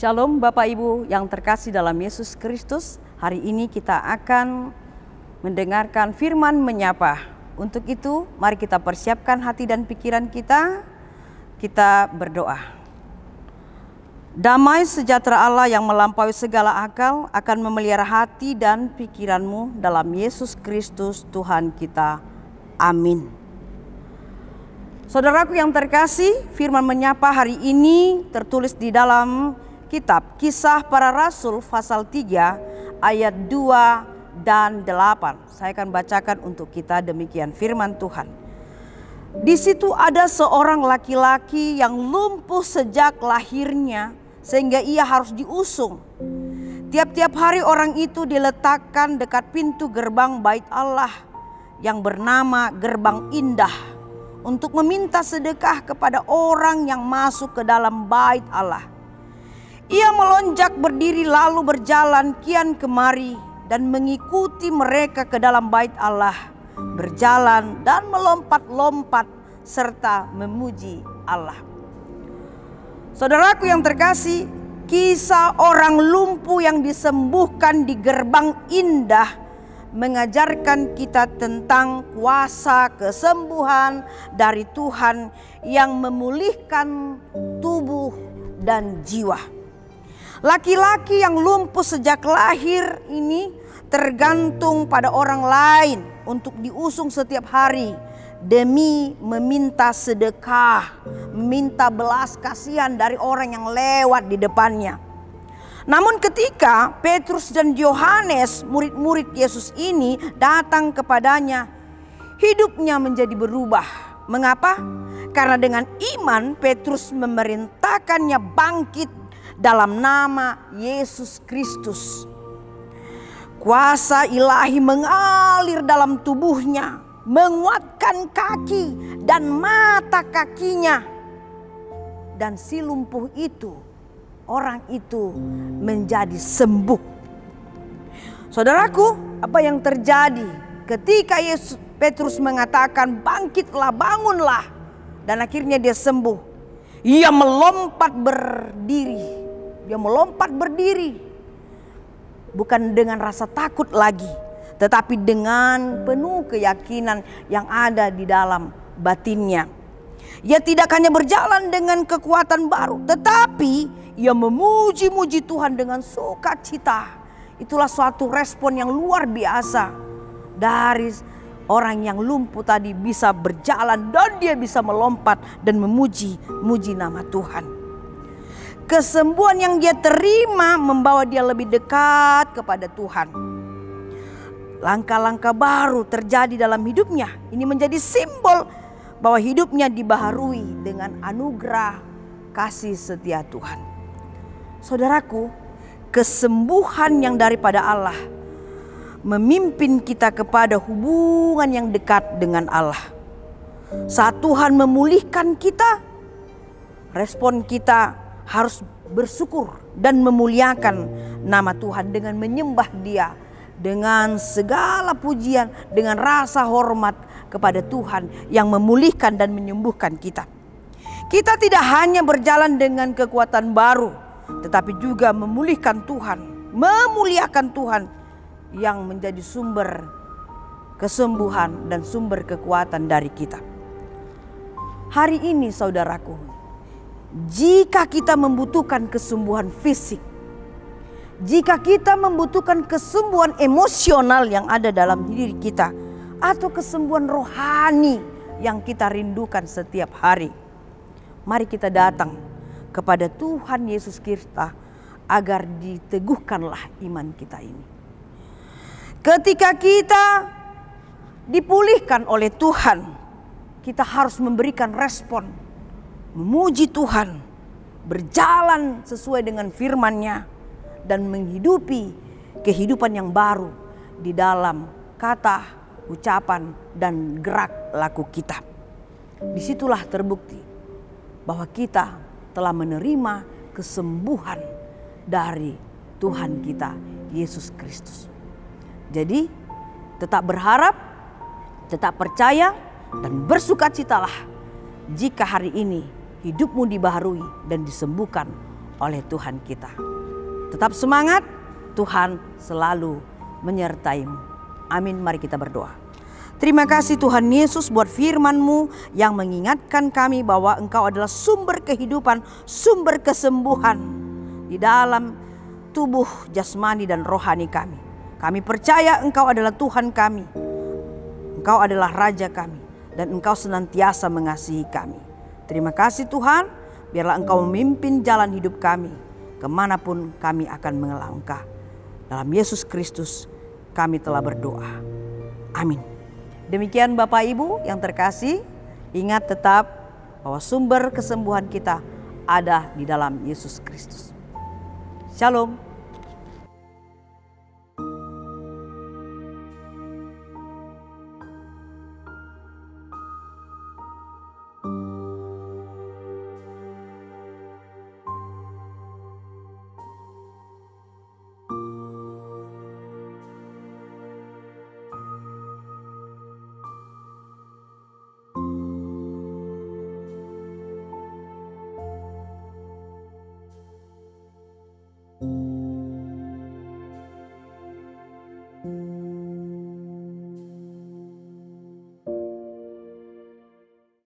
Shalom Bapak Ibu yang terkasih dalam Yesus Kristus. Hari ini kita akan mendengarkan firman menyapa. Untuk itu mari kita persiapkan hati dan pikiran kita. Kita berdoa. Damai sejahtera Allah yang melampaui segala akal akan memelihara hati dan pikiranmu dalam Yesus Kristus Tuhan kita. Amin. Saudaraku yang terkasih, firman menyapa hari ini tertulis di dalam kitab Kisah Para Rasul pasal 3 ayat 2 dan 8. Saya akan bacakan untuk kita demikian firman Tuhan. Di situ ada seorang laki-laki yang lumpuh sejak lahirnya sehingga ia harus diusung. Tiap-tiap hari orang itu diletakkan dekat pintu gerbang bait Allah yang bernama Gerbang Indah untuk meminta sedekah kepada orang yang masuk ke dalam bait Allah. Ia melonjak berdiri lalu berjalan kian kemari dan mengikuti mereka ke dalam bait Allah, berjalan dan melompat-lompat serta memuji Allah. Saudaraku yang terkasih, kisah orang lumpuh yang disembuhkan di Gerbang Indah mengajarkan kita tentang kuasa kesembuhan dari Tuhan yang memulihkan tubuh dan jiwa. Laki-laki yang lumpuh sejak lahir ini tergantung pada orang lain untuk diusung setiap hari demi meminta sedekah, meminta belas kasihan dari orang yang lewat di depannya. Namun ketika Petrus dan Yohanes, murid-murid Yesus ini datang kepadanya, hidupnya menjadi berubah. Mengapa? Karena dengan iman Petrus memerintahkannya bangkit dalam nama Yesus Kristus. Kuasa ilahi mengalir dalam tubuhnya, menguatkan kaki dan mata kakinya. Dan si lumpuh itu, orang itu menjadi sembuh. Saudaraku, apa yang terjadi ketika Petrus mengatakan bangkitlah, bangunlah, dan akhirnya dia sembuh? Ia melompat berdiri. Dia melompat berdiri. Bukan dengan rasa takut lagi, tetapi dengan penuh keyakinan yang ada di dalam batinnya. Ia tidak hanya berjalan dengan kekuatan baru, tetapi ia memuji-muji Tuhan dengan sukacita. Itulah suatu respon yang luar biasa dari orang yang lumpuh tadi bisa berjalan dan dia bisa melompat dan memuji nama Tuhan. Kesembuhan yang dia terima membawa dia lebih dekat kepada Tuhan. Langkah-langkah baru terjadi dalam hidupnya. Ini menjadi simbol bahwa hidupnya dibaharui dengan anugerah kasih setia Tuhan. Saudaraku, kesembuhan yang daripada Allah memimpin kita kepada hubungan yang dekat dengan Allah. Saat Tuhan memulihkan kita, respon kita harus bersyukur dan memuliakan nama Tuhan dengan menyembah Dia dengan segala pujian, dengan rasa hormat kepada Tuhan yang memulihkan dan menyembuhkan kita. Kita tidak hanya berjalan dengan kekuatan baru, tetapi juga memulihkan Tuhan, memuliakan Tuhan yang menjadi sumber kesembuhan dan sumber kekuatan dari kita. Hari ini saudaraku, jika kita membutuhkan kesembuhan fisik, jika kita membutuhkan kesembuhan emosional yang ada dalam diri kita, atau kesembuhan rohani yang kita rindukan setiap hari, mari kita datang kepada Tuhan Yesus Kristus agar diteguhkanlah iman kita ini. Ketika kita dipulihkan oleh Tuhan, kita harus memberikan respon, memuji Tuhan, berjalan sesuai dengan firman-Nya, dan menghidupi kehidupan yang baru di dalam kata, ucapan, dan gerak laku kita. Disitulah terbukti bahwa kita telah menerima kesembuhan dari Tuhan kita, Yesus Kristus. Jadi tetap berharap, tetap percaya, dan bersukacitalah jika hari ini hidupmu dibaharui dan disembuhkan oleh Tuhan kita. Tetap semangat, Tuhan selalu menyertai-Mu. Amin, mari kita berdoa. Terima kasih Tuhan Yesus buat firman-Mu yang mengingatkan kami bahwa Engkau adalah sumber kehidupan, sumber kesembuhan di dalam tubuh jasmani dan rohani kami. Kami percaya Engkau adalah Tuhan kami, Engkau adalah Raja kami, dan Engkau senantiasa mengasihi kami. Terima kasih Tuhan, biarlah Engkau memimpin jalan hidup kami kemanapun kami akan melangkah. Dalam Yesus Kristus kami telah berdoa. Amin. Demikian Bapak Ibu yang terkasih, ingat tetap bahwa sumber kesembuhan kita ada di dalam Yesus Kristus. Shalom.